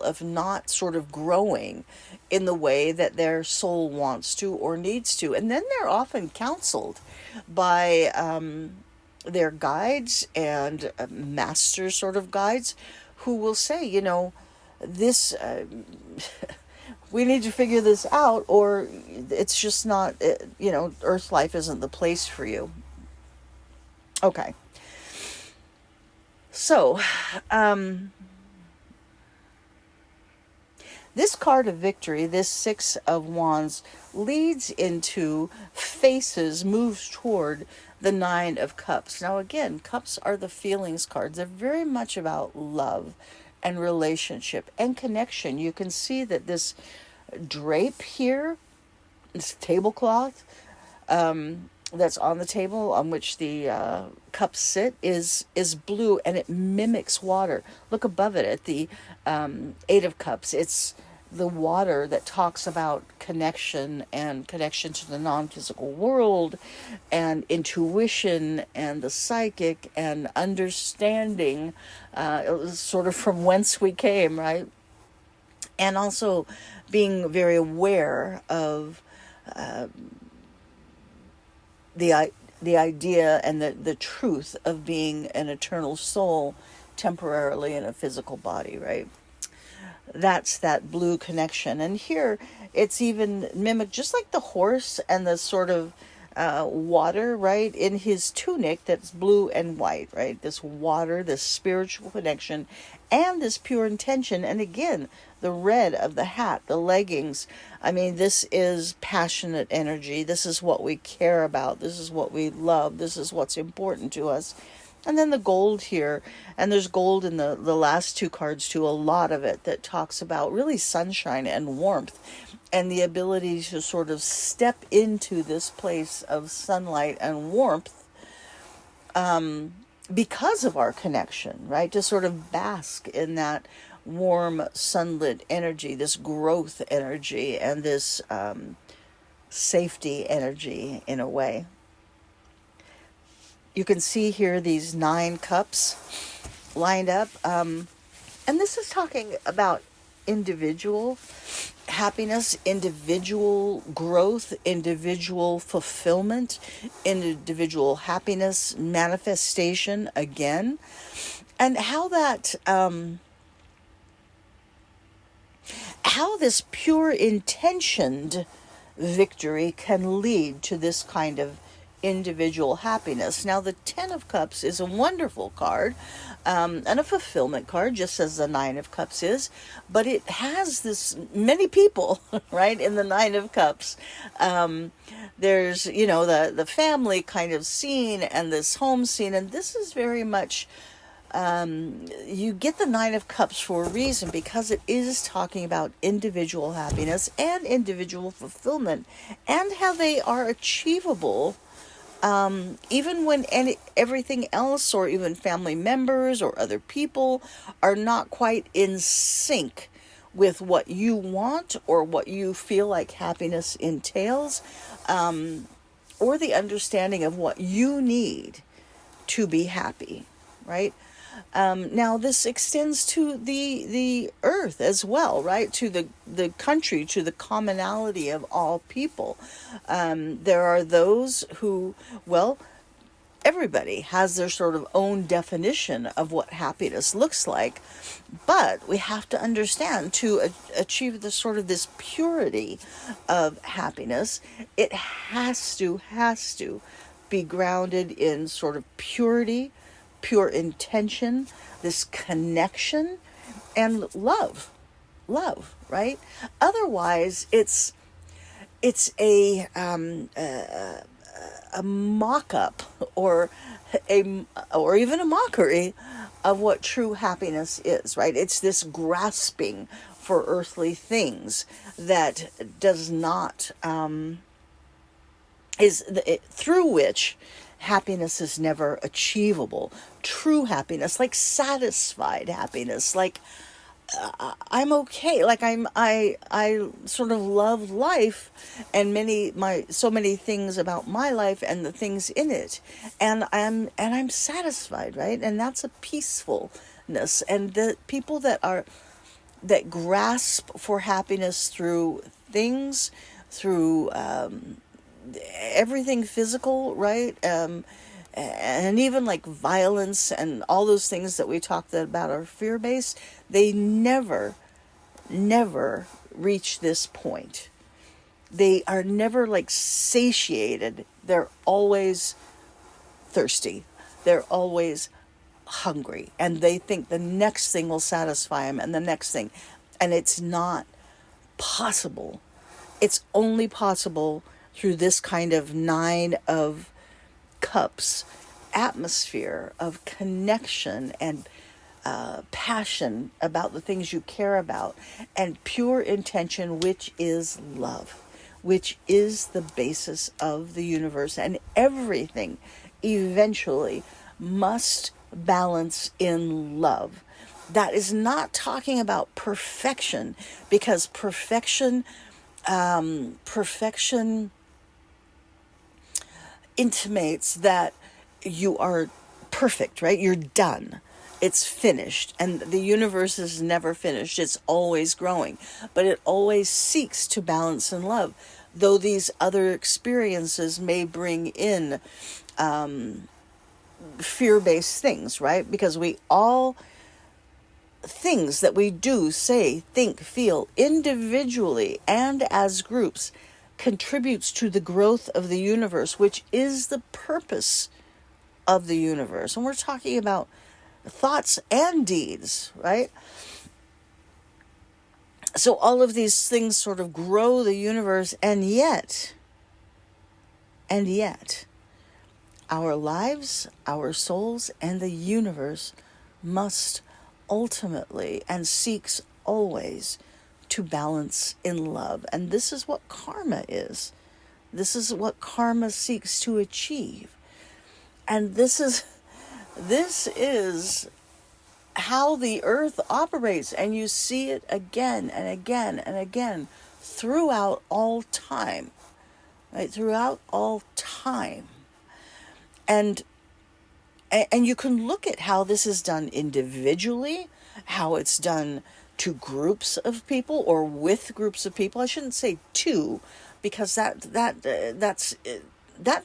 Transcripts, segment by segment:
of not sort of growing in the way that their soul wants to or needs to. And then they're often counseled by their guides and master sort of guides who will say, this we need to figure this out, or it's just not, earth life isn't the place for you. Okay. So, this card of victory, this Six of Wands, leads into, faces, moves toward the Nine of Cups. Now, again, cups are the feelings cards. They're very much about love and relationship and connection. You can see that this drape here, this tablecloth, that's on the table on which the cups sit is blue, and it mimics water. Look above it at the Eight of Cups. It's the water that talks about connection and connection to the non-physical world and intuition and the psychic and understanding, sort of from whence we came, right? And also being very aware of the idea and the truth of being an eternal soul temporarily in a physical body, right? That's that blue connection. And here it's even mimicked just like the horse and the sort of water, right, in his tunic that's blue and white, right? This water, this spiritual connection, and this pure intention. And again, the red of the hat, the leggings. I mean, this is passionate energy. This is what we care about. This is what we love. This is what's important to us. And then the gold here, and there's gold in the last two cards too, a lot of it that talks about really sunshine and warmth and the ability to sort of step into this place of sunlight and warmth because of our connection, right? To sort of bask in that warm sunlit energy, this growth energy, and this safety energy in a way. You can see here these 9 cups lined up. And this is talking about individual happiness, individual growth, individual fulfillment, individual happiness, manifestation again. And how that, how this pure intentioned victory can lead to this kind of individual happiness. Now, the Ten of Cups is a wonderful card, and a fulfillment card, just as the Nine of Cups is, but it has this many people, right, in the Nine of Cups. There's, the family kind of scene and this home scene, and this is very much, you get the Nine of Cups for a reason, because it is talking about individual happiness and individual fulfillment and how they are achievable even when everything else, or even family members or other people, are not quite in sync with what you want or what you feel like happiness entails, or the understanding of what you need to be happy, right? Now, this extends to the earth as well, right? To the country, to the commonality of all people. There are those who, everybody has their sort of own definition of what happiness looks like, but we have to understand, to achieve this purity of happiness, it has to be grounded in sort of purity, pure intention, this connection, and love, right? Otherwise, it's a mock-up or even a mockery of what true happiness is, right? It's this grasping for earthly things that does not through which happiness is never achievable. True happiness, like satisfied happiness, like I'm okay, like I sort of love life and so many things about my life and the things in it, and I'm satisfied, right? And that's a peacefulness. And the people that are that grasp for happiness through things, through everything physical, right? And even like violence and all those things that we talked about are fear-based, they never reach this point. They are never like satiated. They're always thirsty. They're always hungry. And they think the next thing will satisfy them and the next thing. And it's not possible. It's only possible through this kind of 9 of cups atmosphere of connection and passion about the things you care about, and pure intention, which is love, which is the basis of the universe. And everything eventually must balance in love. That is not talking about perfection, because perfection intimates that you are perfect, right? You're done. It's finished. And the universe is never finished. It's always growing. But it always seeks to balance in love. Though these other experiences may bring in fear-based things, right? Because things that we do, say, think, feel individually and as groups contributes to the growth of the universe, which is the purpose of the universe. And we're talking about thoughts and deeds, right? So all of these things sort of grow the universe, and yet, our lives, our souls, and the universe must ultimately and seeks always to balance in love. And this is what karma is. This is what karma seeks to achieve. And this is how the earth operates. And you see it again and again and again throughout all time. Right? Throughout all time. And you can look at how this is done individually, how it's done to groups of people or with groups of people. I shouldn't say to, because that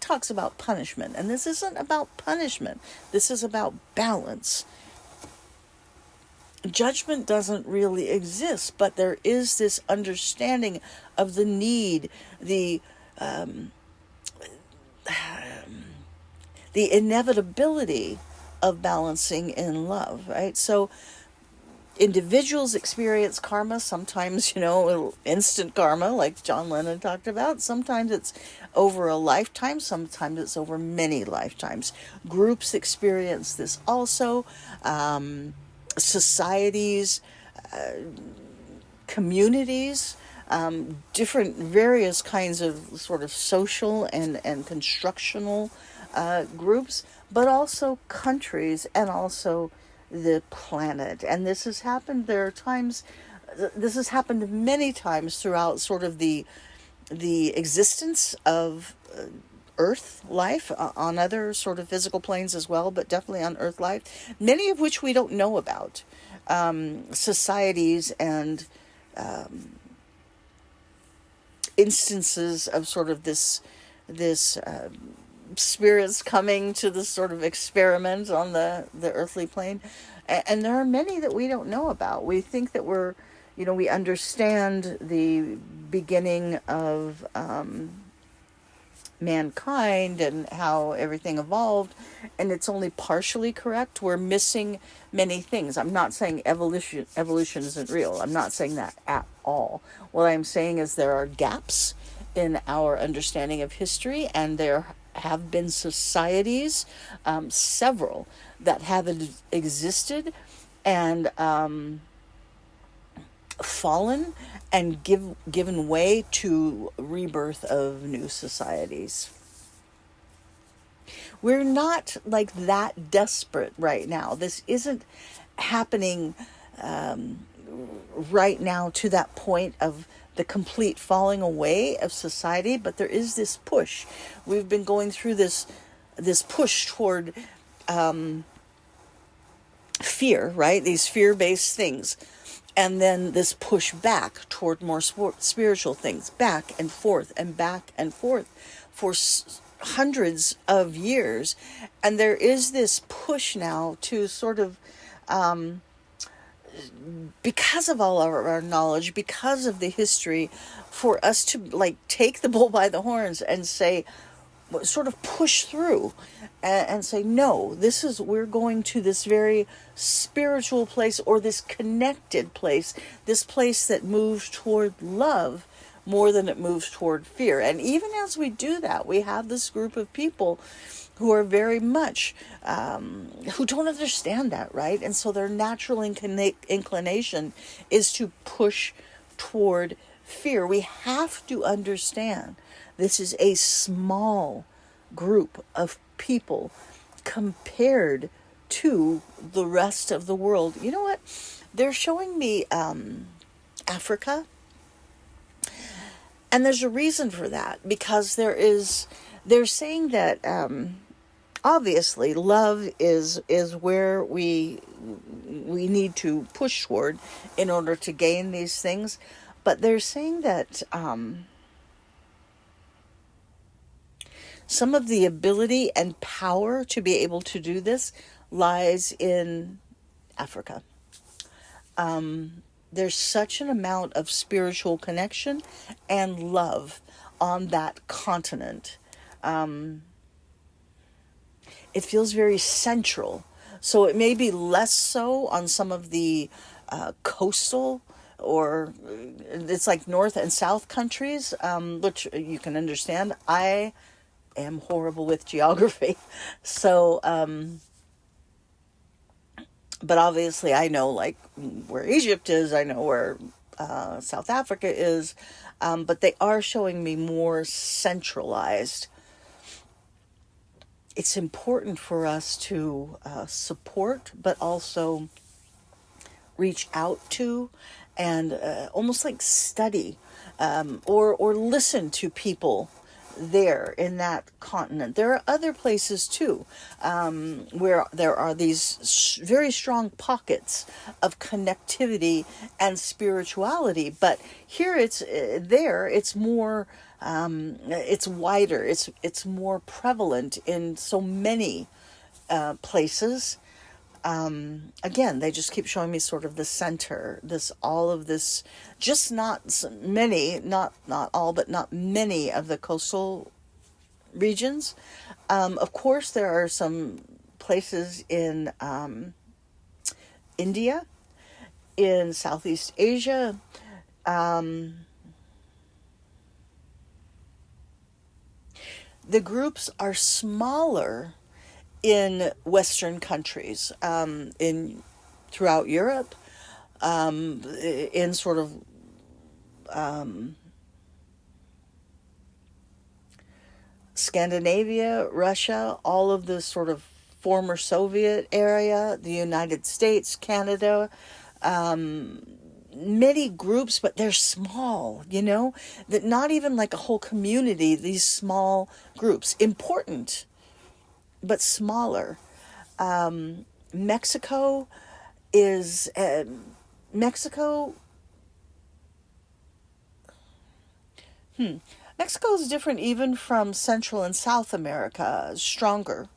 talks about punishment, and this isn't about punishment. This is about balance. Judgment doesn't really exist, but there is this understanding of the need, the inevitability of balancing in love, right? So individuals experience karma, sometimes, instant karma, like John Lennon talked about. Sometimes it's over a lifetime, sometimes it's over many lifetimes. Groups experience this also. Societies, communities, different various kinds of sort of social and constructional groups, but also countries and also the planet. And this has happened, this has happened many times throughout sort of the existence of Earth life, on other sort of physical planes as well, but definitely on Earth life, many of which we don't know about. Societies and instances of sort of this spirits coming to this sort of experiment on the earthly plane. And there are many that we don't know about. We think that we understand the beginning of mankind and how everything evolved, and it's only partially correct. We're missing many things. I'm not saying evolution isn't real. I'm not saying that at all. What I'm saying is there are gaps in our understanding of history, and there have been societies, several, that have existed and fallen and given way to rebirth of new societies. We're not like that desperate right now. This isn't happening right now to that point of the complete falling away of society, but there is this push. We've been going through this push toward fear, right? These fear-based things. and then this push back toward more spiritual things, back and back and forth for hundreds of years. And there is this push now to sort of, because of all of our knowledge, because of the history, for us to like take the bull by the horns and say, sort of push through and say, no, we're going to this very spiritual place, or this connected place, this place that moves toward love more than it moves toward fear. And even as we do that, we have this group of people who are very much, who don't understand that, right? And so their natural inclination is to push toward fear. We have to understand this is a small group of people compared to the rest of the world. You know what? They're showing me Africa. And there's a reason for that, because they're saying that obviously love is where we need to push toward in order to gain these things. But they're saying that some of the ability and power to be able to do this lies in Africa. There's such an amount of spiritual connection and love on that continent. It feels very central. So it may be less so on some of the coastal, or it's like North and South countries, which you can understand. I am horrible with geography. So, but obviously I know like where Egypt is, I know where South Africa is, but they are showing me more centralized. It's important for us to support, but also reach out to, and almost like study or listen to people there in that continent. There are other places too, where there are these very strong pockets of connectivity and spirituality. But here it's more, it's wider, it's more prevalent in so many places. Again, they just keep showing me sort of the center, all of this, just not many, not all, but not many of the coastal regions. Of course, there are some places in India, in Southeast Asia. The groups are smaller in Western countries, throughout Europe, in sort of Scandinavia, Russia, all of the sort of former Soviet area, the United States, Canada, many groups, but they're small, that not even like a whole community, these small groups, important, but smaller. Mexico is Mexico is different even from Central and South America. Stronger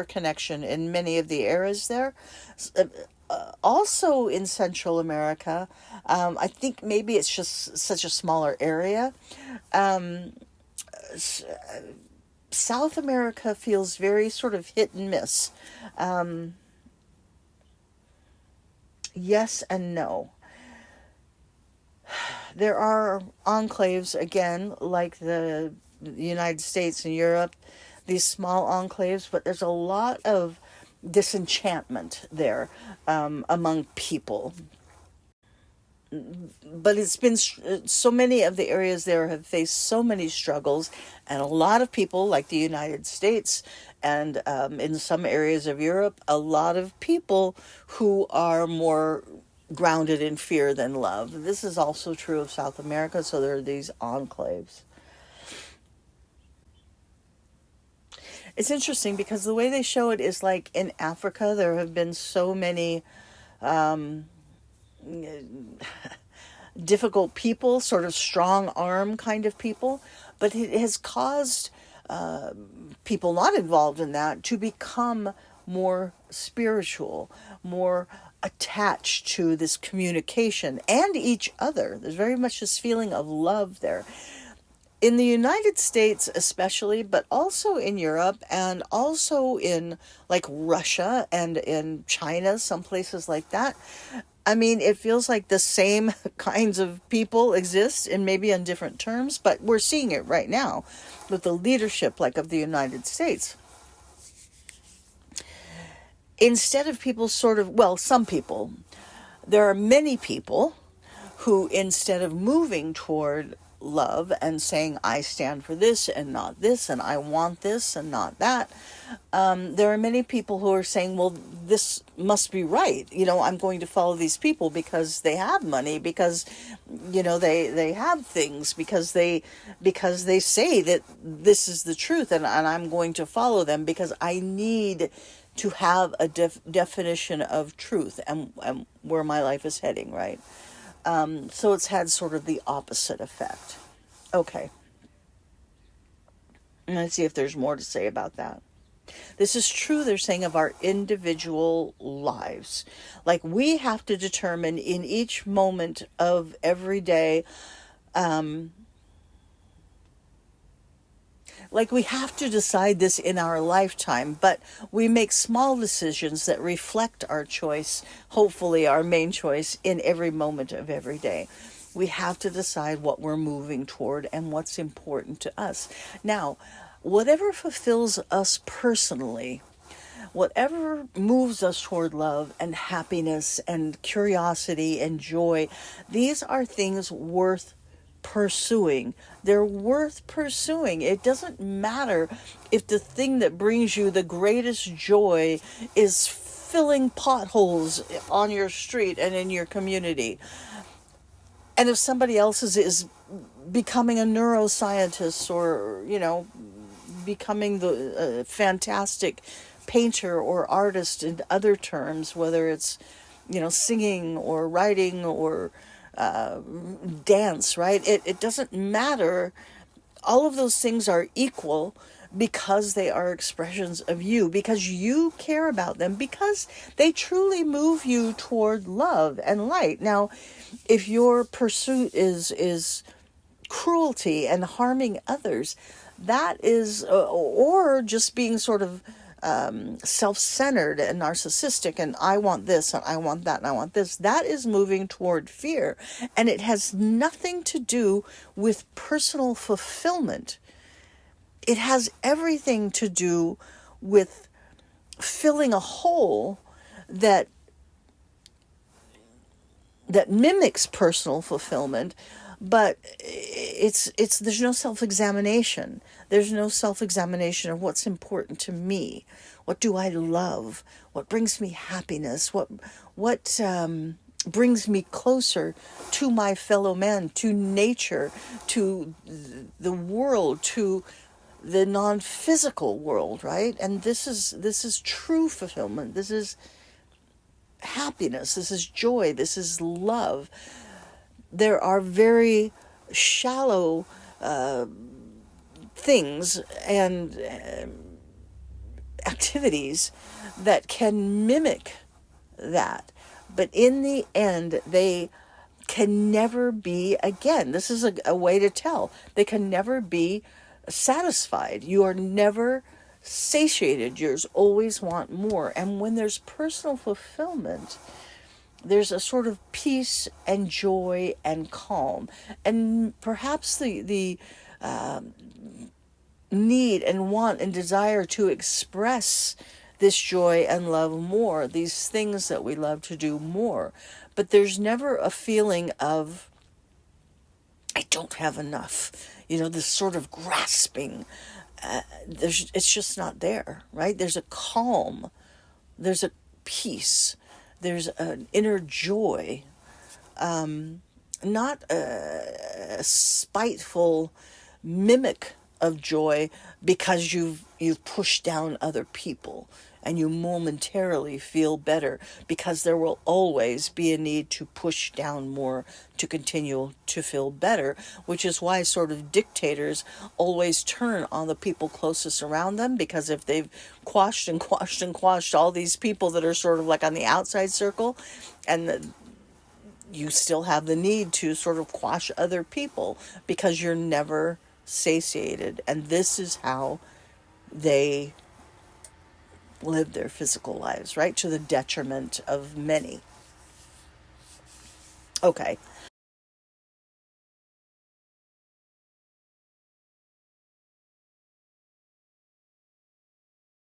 connection in many of the areas there. Also in Central America, I think maybe it's just such a smaller area. South America feels very sort of hit and miss. Yes and no. There are enclaves, again, like the United States and Europe, these small enclaves, but there's a lot of disenchantment there among people. But it's been so many of the areas there have faced so many struggles, and a lot of people, like the United States and in some areas of Europe, a lot of people who are more grounded in fear than love. This is also true of South America, so there are these enclaves. It's interesting because the way they show it is like in Africa, there have been so many difficult people, sort of strong arm kind of people, but it has caused people not involved in that to become more spiritual, more attached to this communication and each other. There's very much this feeling of love there. In the United States especially, but also in Europe and also in like Russia and in China, some places like that. I mean, it feels like the same kinds of people exist and maybe on different terms, but we're seeing it right now with the leadership like of the United States. Instead of people sort of, well, some people, there are many people who, instead of moving toward love and saying, I stand for this and not this, and I want this and not that, there are many people who are saying, well, this must be right. I'm going to follow these people because they have money, because, they have things, because they say that this is the truth, and I'm going to follow them because I need to have a definition of truth and where my life is heading, right? So it's had sort of the opposite effect. Okay. Let's see if there's more to say about that. This is true, they're saying, of our individual lives. Like, we have to determine in each moment of every day, like we have to decide this in our lifetime, but we make small decisions that reflect our choice, hopefully our main choice, in every moment of every day. We have to decide what we're moving toward and what's important to us. Now, whatever fulfills us personally, whatever moves us toward love and happiness and curiosity and joy, these are things worth pursuing. They're worth pursuing. It doesn't matter if the thing that brings you the greatest joy is filling potholes on your street and in your community. And if somebody else is becoming a neuroscientist or, becoming the fantastic painter or artist in other terms, whether it's, singing or writing or dance, right? It doesn't matter. All of those things are equal because they are expressions of you, because you care about them, because they truly move you toward love and light. Now, if your pursuit is cruelty and harming others, that is, or just being sort of self-centered and narcissistic, and I want this and I want that and I want this, that is moving toward fear, and it has nothing to do with personal fulfillment. It has everything to do with filling a hole that mimics personal fulfillment, but it's there's no self-examination. There's no self-examination of what's important to me. What do I love? What brings me happiness? What brings me closer to my fellow man, to nature, to the world, to the non-physical world, right? And this is true fulfillment. This is happiness. This is joy. This is love. There are very shallow things and activities that can mimic that. But in the end, they can never be, again, this is a way to tell, they can never be satisfied. You are never satiated. You always want more. And when there's personal fulfillment, there's a sort of peace and joy and calm. And perhaps the need and want and desire to express this joy and love more, these things that we love to do more. But there's never a feeling of, I don't have enough, this sort of grasping. It's just not there, right? There's a calm, there's a peace, there's an inner joy, not a spiteful mimic of joy because you've pushed down other people and you momentarily feel better, because there will always be a need to push down more to continue to feel better, which is why sort of dictators always turn on the people closest around them, because if they've quashed and quashed and quashed all these people that are sort of like on the outside circle, and you still have the need to sort of quash other people because you're never satiated. And this is how they live their physical lives, right? To the detriment of many. Okay.